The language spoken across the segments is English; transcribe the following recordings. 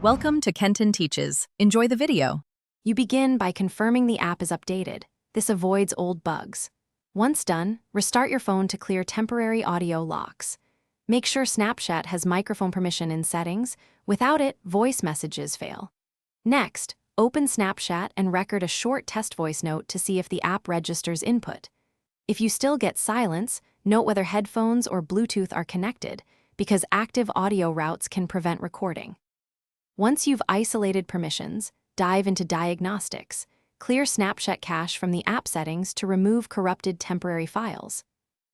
Welcome to Kenton Teaches. Enjoy the video. You begin by confirming the app is updated. This avoids old bugs. Once done, restart your phone to clear temporary audio locks. Make sure Snapchat has microphone permission in settings. Without it, voice messages fail. Next, open Snapchat and record a short test voice note to see if the app registers input. If you still get silence, note whether headphones or Bluetooth are connected, because active audio routes can prevent recording. Once you've isolated permissions, dive into diagnostics. Clear Snapchat cache from the app settings to remove corrupted temporary files.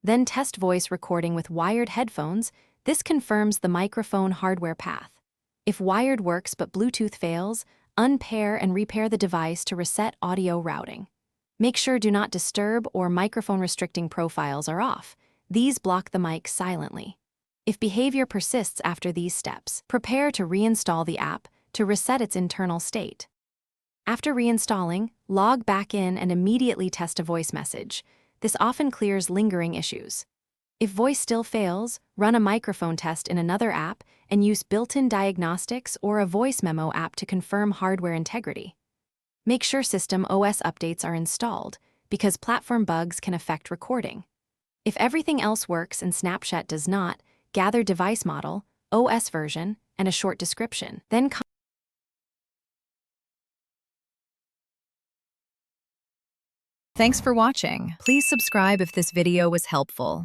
Then test voice recording with wired headphones. This confirms the microphone hardware path. If wired works but Bluetooth fails, unpair and repair the device to reset audio routing. Make sure Do Not Disturb or microphone restricting profiles are off. These block the mic silently. If behavior persists after these steps, prepare to reinstall the app to reset its internal state. After reinstalling, log back in and immediately test a voice message. This often clears lingering issues. If voice still fails, run a microphone test in another app and use built-in diagnostics or a voice memo app to confirm hardware integrity. Make sure system OS updates are installed, because platform bugs can affect recording. If everything else works and Snapchat does not, gather device model, OS version, and a short description. Then Thanks for watching. Please subscribe if this video was helpful.